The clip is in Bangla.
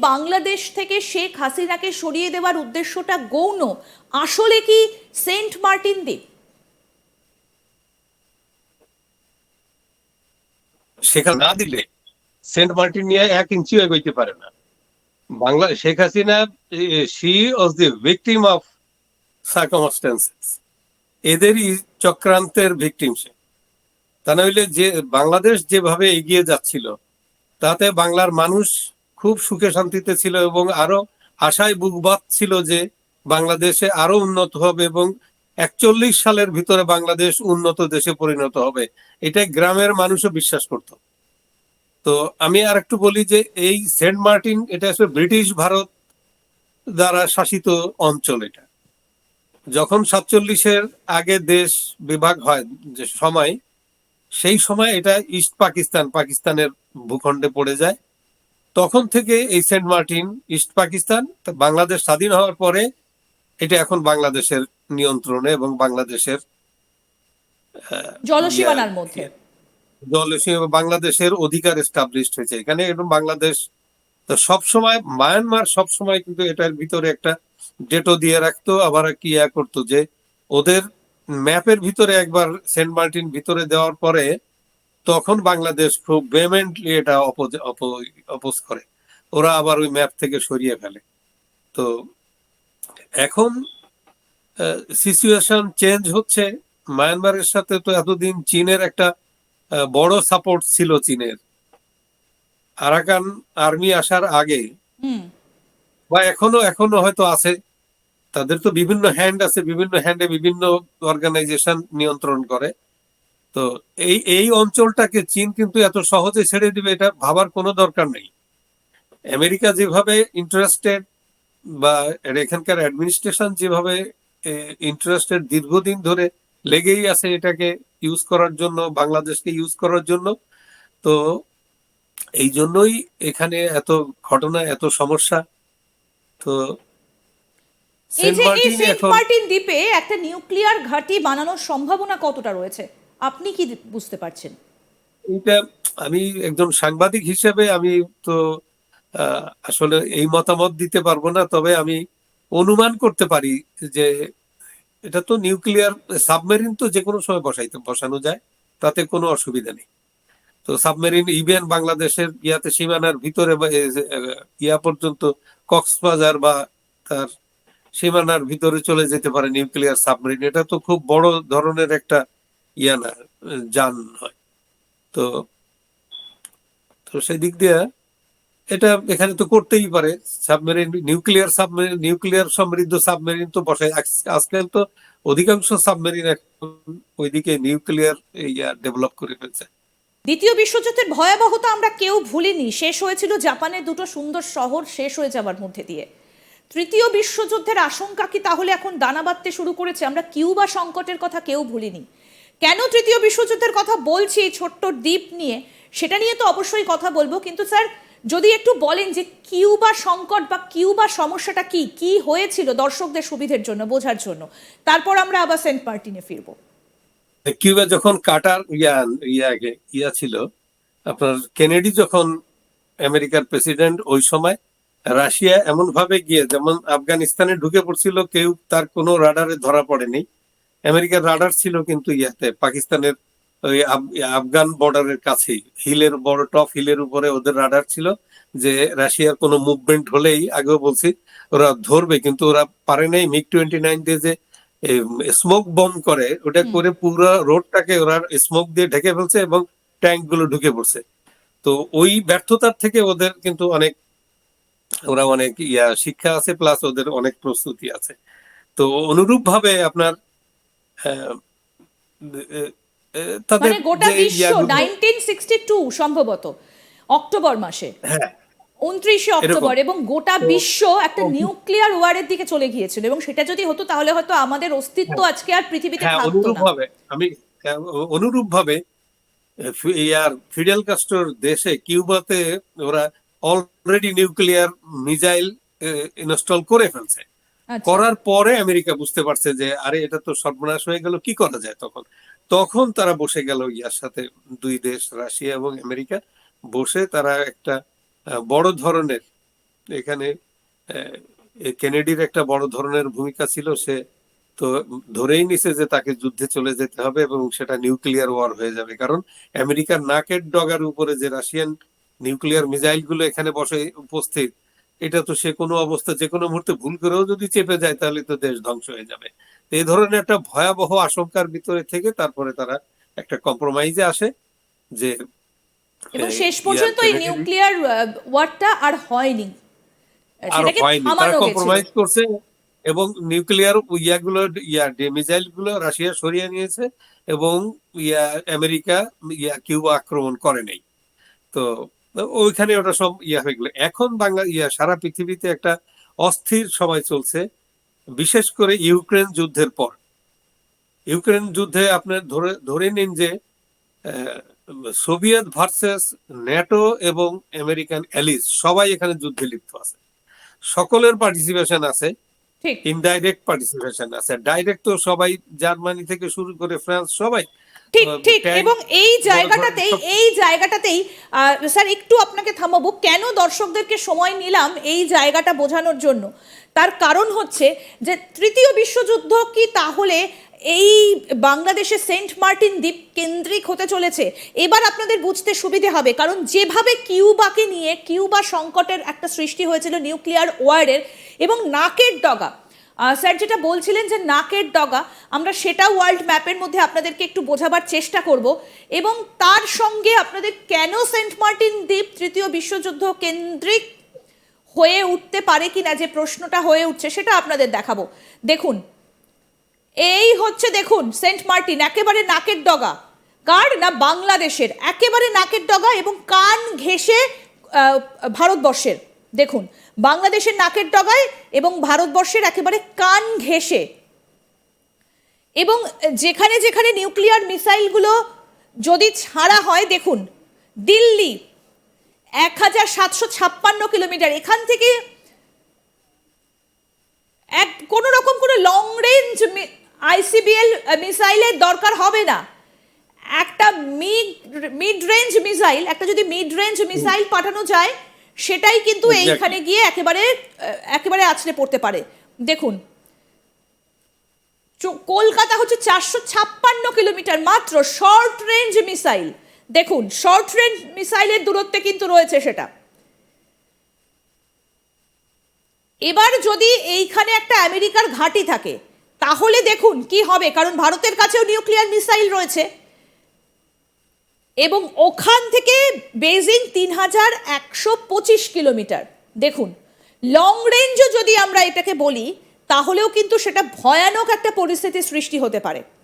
বাংলাদেশ থেকে শেখ হাসিনাকে সরিয়ে দেওয়ার উদ্দেশ্যটা গৌণ, আসলে কি সেন্ট মার্টিন দ্বীপ? সেখানে না দিলে সেন্ট মার্টিন নিয়ে 1 ইঞ্চিও এগোইতে পারে না Bangla. Sheikh Hasina she was the victim of circumstances, এদেরই চক্রান্তের ভিকটিম সে। তা নইলে যে বাংলাদেশ যেভাবে এগিয়ে যাচ্ছিল তাতে বাংলার মানুষ খুব সুখে শান্তিতে ছিল এবং আরো আশায় বুক বাঁধছিল যে বাংলাদেশে আরো উন্নত হবে এবং 41 সালের ভিতরে বাংলাদেশ উন্নত দেশে পরিণত হবে, এটা গ্রামের মানুষও বিশ্বাস করত। তো আমি আর একটু বলি যে এই সেন্ট মার্টিন এটা আসলে ব্রিটিশ ভারত দ্বারা শাসিত অঞ্চল। এটা যখন 47-এর আগে দেশ বিভাগ হয় যে সময়, সেই সময় এটা ইস্ট পাকিস্তান, পাকিস্তানের ভূখণ্ডে পড়ে যায়। তখন থেকে এই Saint Martin east Pakistan, Bangladesh স্বাধীন হওয়ার পরে এটা এখন বাংলাদেশের নিয়ন্ত্রণে এবং বাংলাদেশের জলসীমানার মধ্যে। জলসীমা বাংলাদেশের অধিকার এস্টাবলিশড হয়েছে এখানে। এবং বাংলাদেশ তো সবসময়, মায়ানমার সবসময় কিন্তু এটার ভিতরে একটা ডেটো দিয়ে রাখতো, আবার কি করতো যে ওদের ম্যাপের ভিতরে একবার সেন্ট মার্টিন ভিতরে দেওয়ার পরে তখন বাংলাদেশ খুব ভেহেমেন্টলি এটা অপোজ করে, ওরা আবার ওই ম্যাপ থেকে সরিয়ে ফেলে। তো এখন সিচুয়েশন চেঞ্জ হচ্ছে। মায়ানমারের সাথে তো এতদিন চীনের একটা বড় সাপোর্ট ছিল, চীনের আরাকান আর্মি আসার আগে বা এখনো হয়তো আছে। তাদের তো বিভিন্ন হ্যান্ড আছে, বিভিন্ন হ্যান্ডে বিভিন্ন অর্গানাইজেশন নিয়ন্ত্রণ করে। তো এই অঞ্চলটাকে চীন কিন্তু এত সহজে ছেড়ে দিবে এটা ভাবার কোনো দরকার নেই। আমেরিকা যেভাবে ইন্টারেস্টেড বা এখানকার অ্যাডমিনিস্ট্রেশন যেভাবে ইন্টারেস্টেড, দীর্ঘদিন ধরে লেগেই আছে এটাকে ইউজ করার জন্য, বাংলাদেশকে ইউজ করার জন্য। তো এই জন্যই এখানে এত ঘটনা, এত সমস্যা। তো এই সেন্ট যে এই মার্টিন সেন্ট এখন মার্টিন দ্বীপে একটা নিউক্লিয়ার ঘাঁটি বানানোর সম্ভাবনা কতটা রয়েছে আপনি কি বুঝতে পারছেন? এটা, আমি একজন সাংবাদিক হিসেবে আমি তো আসলে এই মতামত দিতে পারবো না, তবে আমি অনুমান করতে পারি যে এটা তো নিউক্লিয়ার সাবমেরিন, তো যে কোনো সময় বসানো যায়, তাতে কোনো অসুবিধা নেই। তো সাবমেরিন ইভেন বাংলাদেশের ইয়াতে সীমানার ভিতরে ইয়া পর্যন্ত, কক্সবাজার বা তার সীমানার ভিতরে চলে যেতে পারে নিউক্লিয়ার সাবমেরিন। এটা তো খুব বড় ধরনের একটা ইয়া না, যান হয়। তো তো সেই দিক দিয়ে এটা এখানে তো করতেই পারে। সাবমেরিন, নিউক্লিয়ার সমৃদ্ধ সাবমেরিন তো বসায়। আজকাল তো অধিকাংশ সাবমেরিন এখন ওইদিকে নিউক্লিয়ার ইয়া ডেভেলপ করে ফেলছে। দ্বিতীয় বিশ্বযুদ্ধের ভয়াবহতা আমরা কেউ ভুলিনি। শেষ হয়েছিল জাপানের দুটো সুন্দর শহর শেষ হয়ে যাওয়ার মধ্যে দিয়ে। তৃতীয় বিশ্বযুদ্ধের আশঙ্কা কি তাহলে এখন দানা বাঁধতে শুরু করেছে? আমরা কিউবা সংকটের কথা কেউ ভুলিনি। কেন তৃতীয় বিশ্বযুদ্ধের কথা বলছি ছোট্ট দ্বীপ নিয়ে, সেটা নিয়ে তো অবশ্যই কথা বলবো, কিন্তু স্যার যদি একটু বলেন যে কিউবা সংকট বা কিউবা সমস্যাটা কি কি হয়েছিল দর্শকদের সুবিধের জন্য বোঝার জন্য, তারপর আমরা আবার সেন্ট মার্টিনে ফিরবো। কিউবা যখন কাটার ইয়া ছিল, আপনার কেনেডি যখন আমেরিকার প্রেসিডেন্ট, ওই সময় রাশিয়া এমন ভাবে গিয়ে, যেমন আফগানিস্তানে ঢুকে পড়ছিল, কেউ তার কোনো রাডারে ধরা পড়েনি। আমেরিকার রাডার ছিল কিন্তু ইয়াতে পাকিস্তানের ওই আফগান বর্ডারের কাছেই, হিলের বড় টপ হিলের উপরে ওদের রাডার ছিল, যে রাশিয়ার কোনো মুভমেন্ট হলেই, আগেও বলছি, ওরা ধরবে। কিন্তু ওরা পারে নাই। MiG-29 দিয়ে যে স্মোক বম্ব করে, ওটা করে পুরো রোডটাকে ওরা স্মোক দিয়ে ঢেকে ফেলছে এবং ট্যাঙ্ক গুলো ঢুকে পড়ছে। তো ওই ব্যর্থতার থেকে ওদের কিন্তু ওরা অনেক শিক্ষা আছে, প্লাস ওদের অনেক প্রস্তুতি আছে। তো অনুরূপ ভাবে আপনার তাদের মানে গোটা যে বিশ্ব 1962 সম্ভবত অক্টোবর মাসে, হ্যাঁ 29শে এরকম। অক্টোবর, এবং গোটা তো বিশ্ব একটা নিউক্লিয়ার ওয়ারের দিকে চলে গিয়েছিল, এবং সেটা যদি হতো তাহলে হয়তো আমাদের অস্তিত্ব আজকে আর পৃথিবীতে হ্যাঁ থাকতো অনুরূপ না। ভাবে আমি অনুরূপ ভাবে ফিডেল কাস্ট্রোর দেশে কিউবাতে ওরা অলরেডি নিউক্লিয়ার মিসাইল ইনস্টল করে ফেলছে। আচ্ছা। করার পরে আমেরিকা বুঝতে পারছে যে আরে এটা তো সর্বনাশ হয়ে গেল, কি করা যায়। তখন তখন তারা বসে গেল ইয়ার সাথে, দুই দেশ রাশিয়া এবং আমেরিকা বসে তারা একটা বড় ধরনের এখানে কেনেডির একটা বড় ধরনের ভূমিকা ছিল। সে তো ধরেই নিছে যে তাকে যুদ্ধে চলে যেতে হবে এবং সেটা নিউক্লিয়ার ওয়ার হয়ে যাবে, কারণ আমেরিকার নাকের ডগার উপরে যে রাশিয়ান নিউক্লিয়ার মিসাইল গুলো এখানে বসে উপস্থিত, এটা তো সে কোনো অবস্থা যে কোনো মুহূর্তে ভুল করেও যদি চেপে যায় তাহলে তো দেশ ধ্বংস হয়ে যাবে। তো এই ধরনের একটা ভয়াবহ আশঙ্কার ভিতরে থেকে তারপরে তারা একটা কম্প্রোমাইজে আসে যে এবং শেষ পর্যন্ত এই কেনেডি নিউক্লিয়ার ওয়ারটা আর হয়নি, আর সেটাকে হয়নি, তারা থামানো গেছিল। কম্প্রোমাইজ করছে এবং নিউক্লিয়ার ইয়াগুলো মিসাইল গুলো রাশিয়া সরিয়ে নিয়েছে এবং আমেরিকা কিউবা আক্রমণ করে নাই। তো ওইখানে ওটা সব হয়ে গেল। এখন সারা পৃথিবীতে একটা অস্থির সময় চলছে, বিশেষ করে ইউক্রেন যুদ্ধের পর। ইউক্রেন যুদ্ধে আপনার ধরে নিন যে সোভিয়েত ভার্সেস ন্যাটো এবং আমেরিকান অ্যালিস সবাই এখানে যুদ্ধে লিপ্ত আছে, সকলের পার্টিসিপেশন আছে, ঠিক ইনডাইরেক্ট পার্টিসিপেশন আছে। ডাইরেক্ট তো সবাই জার্মানি থেকে শুরু করে ফ্রান্স সবাই ঠিক ঠিক ট্যাঙ্ক, এবং এই বড় জায়গাটাতেই ধরনের এই জায়গাটাতেই স্যার একটু আপনাকে থামাবো, কেন দর্শকদেরকে সময় নিলাম এই জায়গাটা বোঝানোর জন্য। তার কারণ হচ্ছে যে তৃতীয় বিশ্বযুদ্ধ কি তাহলে এই বাংলাদেশের সেন্ট মার্টিন দ্বীপ কেন্দ্রিক হতে চলেছে? এবার আপনাদের বুঝতে সুবিধে হবে, কারণ যেভাবে কিউবাকে নিয়ে কিউবা সংকটের একটা সৃষ্টি হয়েছিল নিউক্লিয়ার ওয়ারের, এবং নাকের ডগা, স্যার যেটা বলছিলেন যে নাকের ডগা, আমরা সেটা ওয়ার্ল্ড ম্যাপের মধ্যে আপনাদেরকে একটু বোঝাবার চেষ্টা করব, এবং তার সঙ্গে আপনাদের কেন সেন্ট মার্টিন দ্বীপ তৃতীয় বিশ্বযুদ্ধ কেন্দ্রিক হয়ে উঠতে পারে কিনা, যে প্রশ্নটা হয়ে উঠছে সেটা আপনাদের দেখাবো। দেখুন, এই হচ্ছে দেখুন সেন্ট মার্টিন, একেবারে নাকের ডগা। কার না? বাংলাদেশের, একেবারে নাকের ডগা এবং কান ঘেঁষে ভারতবর্ষের। দেখুন, বাংলাদেশের নাকের ডগায় এবং ভারতবর্ষের একেবারে কান ঘেঁষে। এবং যেখানে যেখানে নিউক্লিয়ার মিসাইলগুলো যদি ছাড়া হয়, দেখুন দিল্লি 1756 কিলোমিটার, এখান থেকে কোনো রকম কোনো লং রেঞ্জ আইসিবিএল মিসাইলের দরকার হবে না। একটা মিড রেঞ্জ মিসাইল, একটা যদি মিড রেঞ্জ মিসাইল পাঠানো যায়, সেটাই কিন্তু এইখানে গিয়ে একেবারে আছড়ে পড়তে পারে। দেখুন, কলকাতা হচ্ছে 456 কিলোমিটার মাত্র শর্ট রেঞ্জ মিসাইল। দেখুন, শর্ট রেঞ্জ মিসাইলের দূরত্বে কিন্তু রয়েছে সেটা। এবার যদি এইখানে একটা আমেরিকার ঘাঁটি থাকে তাহলে দেখুন কি হবে, কারণ ভারতের কাছেও নিউক্লিয়ার মিসাইল রয়েছে এবং ওখান থেকে বেজিং 3125 কিলোমিটার। দেখুন, লং রেঞ্জও যদি আমরা এটাকে বলি তাহলেও কিন্তু সেটা ভয়ানক একটা পরিস্থিতির সৃষ্টি হতে পারে।